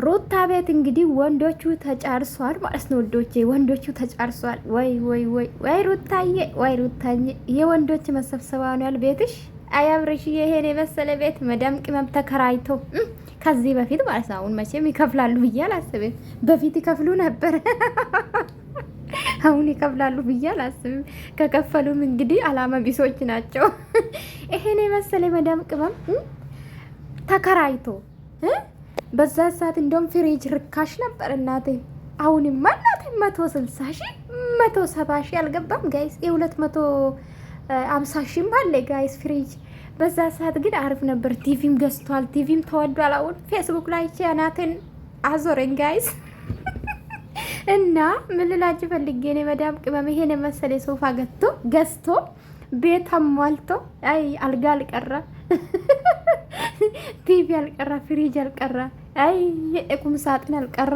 ሩታ ቤት እንግዲህ ወንዶቹ ተጫርሷል ማለት ነው። ወንዶቼ ወንዶቹ ተጫርሷል። ወይ ወይ ወይ ወይ ሩታዬ ወይ ሩታዬ የወንዶች መሰብሰባ ነው ያል ቤትሽ አያብረሽ ይሄን የመሰለ ቤት መዳም ቅመም ተከራይቶ ከዚህ በፊት ማለት ነው። አሁን መቼም ይከፍላሉ ብዬ አላስብም። በፊት ይከፍሉ ነበር። አሁን ይከፍላሉ ብዬ አላስብም። ከከፈሉም እንግዲህ አላማ ቢሶች ናቸው። ይሄን የመሰለ መዳም ቅመም ተከራይቶ በዛ ሰዓት እንደውም ፍሪጅ ርካሽ ነበር እናቴ። አሁንማ እናቴ 160 ሺህ 170 ሺህ አልገባም ጋይስ፣ የ250 ሺህ አለ ጋይስ ፍሪጅ። በዛ ሰዓት ግን አሪፍ ነበር። ቲቪም ገዝቷል። ቲቪም ተወዷል። አሁን ፌስቡክ ላይ እናቴን አዞረኝ ጋይስ። እና ምን ልላችሁ ፈልጌ ነው መዳም ቅመም ይሄን መሰለ ሶፋ ገዝቶ ቤት አሟልቶ አይ አልጋ አልቀረ ቲቪ አልቀራ ፍሪጅ አልቀራ አይ የቁም ሳጥን አልቀራ።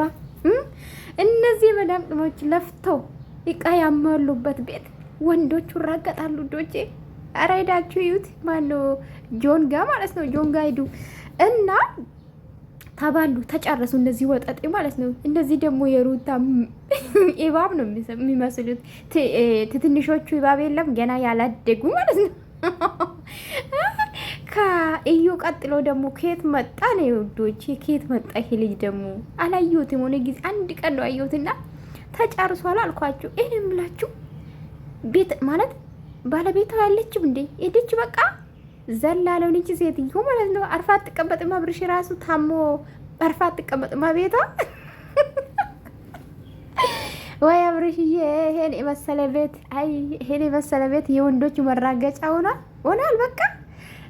እነዚህ መዳም ቅመሞች ለፍተው እቃ ያሟሉበት ቤት ወንዶቹ ይራገጣሉ። ዶቼ ኧረ ሄዳችሁ ይዩት። ማነው ጆን ጋ ማለት ነው። ጆን ጋ ሂዱ እና ተባሉ ተጨረሱ። እነዚህ ወጠጤ ማለት ነው። እነዚህ ደግሞ የሩታ ኢባብ ነው የሚመስሉት። ትንሾቹ ኢባብ የለም ገና ያላደጉ ማለት ነው። ከእዩ ቀጥሎ ደግሞ ከየት መጣ ነው የውዶች? ከየት መጣ ይሄ ልጅ ደግሞ? አላየሁትም። ሆነ ጊዜ አንድ ቀን ነው አየሁትና ተጨርሷል አልኳችሁ። ይሄን የምላችሁ ቤት ማለት ባለቤቷ ያለችው እንዴ ሄደች በቃ ዘላለው ልጅ ሴትዮ ማለት ነው። አርፋ አትቀመጥማ። ብርሽ ራሱ ታሞ አርፋ አትቀመጥማ ቤቷ። ወይ አብርሽዬ ይሄን የመሰለ ቤት አይ ይሄን የመሰለ ቤት የወንዶች መራገጫ ሆኗል በቃ።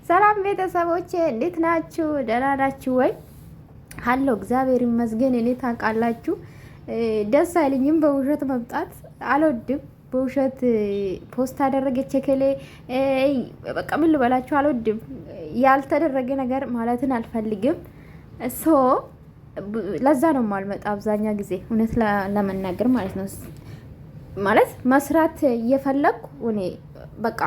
ሰላም ቤተሰቦቼ እንዴት ናችሁ? ደህና ናችሁ ወይ? ሀሎ እግዚአብሔር ይመስገን። እኔ ታውቃላችሁ ደስ አይልኝም በውሸት መምጣት አልወድም። በውሸት ፖስት አደረገች ከሌ በቃ ምን ልበላችሁ አልወድም። ያልተደረገ ነገር ማለትን አልፈልግም። ለዛ ነው የማልመጣ አብዛኛ ጊዜ እውነት ለመናገር ማለት ነው። ማለት መስራት እየፈለግኩ እኔ በቃ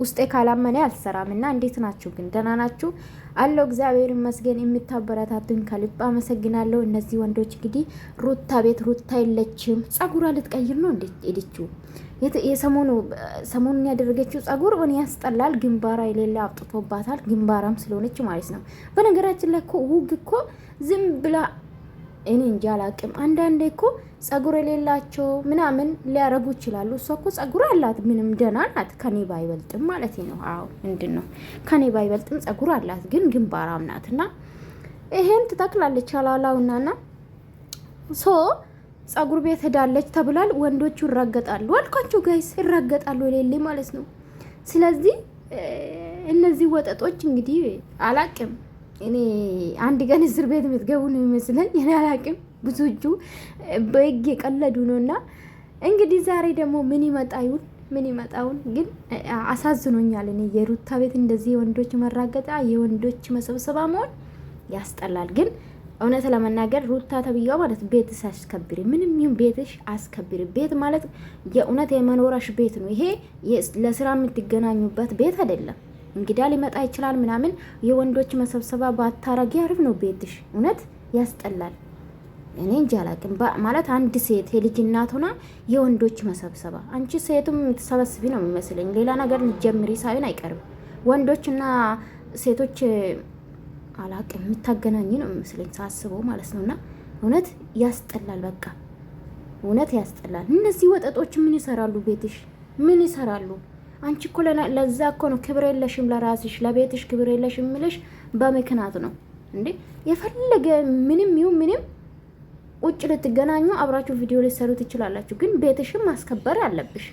ውስጤ ካላመነ አልሰራም። እና እንዴት ናችሁ ግን? ደህና ናችሁ? አለው እግዚአብሔር ይመስገን። የምታበረታቱኝ ከልብ አመሰግናለሁ። እነዚህ ወንዶች እንግዲህ ሩታ ቤት ሩታ የለችም። ጸጉሯ ልትቀይር ነው እንዴ ሄደችው? ሰሞኑን ያደረገችው ጸጉር ምን ያስጠላል። ግንባራ የሌለ አውጥቶባታል። ግንባራም ስለሆነች ማለት ነው። በነገራችን ላይ እኮ ውግ እኮ ዝም ብላ እኔ እንጃ አላቅም። አንዳንዴ እኮ ጸጉር የሌላቸው ምናምን ሊያረጉ ይችላሉ። እሷ እኮ ጸጉር አላት፣ ምንም ደህና ናት። ከኔ ባይበልጥም ማለት ነው። አዎ ምንድን ነው ከኔ ባይበልጥም ጸጉር አላት፣ ግን ግንባራም ናት። እና ይሄን ትተክላለች አላላውናና ጸጉር ቤት ሄዳለች ተብሏል። ወንዶቹ ይራገጣሉ አልኳቸው ጋይስ፣ ይራገጣሉ የሌለ ማለት ነው። ስለዚህ እነዚህ ወጠጦች እንግዲህ አላቅም እኔ አንድ ቀን እስር ቤት የምትገቡ ነው የሚመስለኝ። እኔ አላቅም። ብዙዎቹ በህግ የቀለዱ ነው። እና እንግዲህ ዛሬ ደግሞ ምን ይመጣውን ግን አሳዝኖኛል። እኔ የሩታ ቤት እንደዚህ የወንዶች መራገጣ የወንዶች መሰብሰባ መሆን ያስጠላል። ግን እውነት ለመናገር ሩታ ተብዬዋ ማለት ቤትሽ አስከብሪ፣ ምንም ይሁን ቤትሽ አስከብሪ። ቤት ማለት የእውነት የመኖራሽ ቤት ነው። ይሄ ለስራ የምትገናኙበት ቤት አይደለም። እንግዳ ሊመጣ ይችላል ምናምን። የወንዶች መሰብሰባ ባታረጊ አሪፍ ነው ቤትሽ። እውነት ያስጠላል። እኔ እንጃ አላቅም ማለት አንድ ሴት የልጅ እናት ሆና የወንዶች መሰብሰባ፣ አንቺ ሴቱም የምትሰበስቢ ነው የሚመስለኝ። ሌላ ነገር ልጀምሪ ሳይሆን አይቀርም። ወንዶችና ሴቶች አላቅም የምታገናኝ ነው የሚመስለኝ ሳስበው ማለት ነውና እውነት ያስጠላል። በቃ እውነት ያስጠላል። እነዚህ ወጠጦች ምን ይሰራሉ ቤትሽ? ምን ይሰራሉ? አንቺ እኮ ለዛ እኮ ነው ክብር የለሽም ለራስሽ ለቤትሽ ክብር የለሽም የሚልሽ በምክንያት ነው እንዴ። የፈለገ ምንም ይሁን ምንም ውጭ ልትገናኙ አብራችሁ ቪዲዮ ልትሰሩ ትችላላችሁ፣ ግን ቤትሽም ማስከበር አለብሽ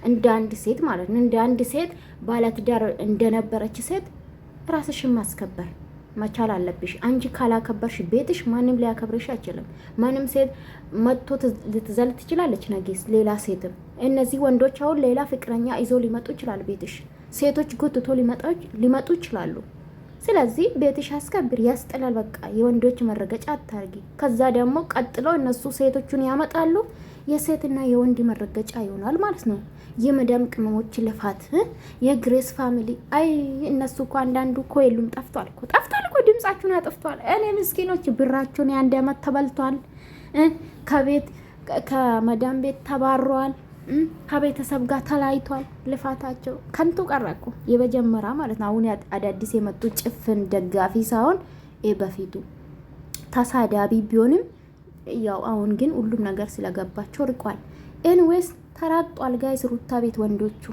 እንደ አንድ ሴት ማለት ነው። እንደ አንድ ሴት ባለትዳር እንደነበረች ሴት ራስሽን ማስከበር መቻል አለብሽ። አንቺ ካላከበርሽ ቤትሽ ማንም ሊያከብርሽ አይችልም። ማንም ሴት መጥቶ ልትዘል ትችላለች ነገስ ሌላ ሴትም። እነዚህ ወንዶች አሁን ሌላ ፍቅረኛ ይዞ ሊመጡ ይችላል ቤትሽ። ሴቶች ጎትቶ ሊመጡ ይችላሉ። ስለዚህ ቤትሽ አስከብር። ያስጠላል። በቃ የወንዶች መረገጫ አታርጊ። ከዛ ደግሞ ቀጥሎ እነሱ ሴቶቹን ያመጣሉ። የሴትና የወንድ መረገጫ ይሆናል ማለት ነው። የመዳም ቅመሞች ልፋት የግሬስ ፋሚሊ አይ እነሱ እኮ አንዳንዱ እኮ የሉም። ጠፍቷል እኮ ድምጻችሁን አጥፍቷል። እኔ ምስኪኖች ብራችሁን የአንድ አመት ተበልቷል። ከቤት ከመዳም ቤት ተባረዋል። ከቤተሰብ ጋር ተለያይቷል። ልፋታቸው ከንቱ ቀረኩ። የመጀመሪያ ማለት ነው። አሁን አዳዲስ የመጡ ጭፍን ደጋፊ ሳይሆን በፊቱ ተሳዳቢ ቢሆንም ያው አሁን ግን ሁሉም ነገር ስለገባቸው ርቋል። ኤንዌስ ተራቅጧል ጋይስ ሩታ ቤት ወንዶቹ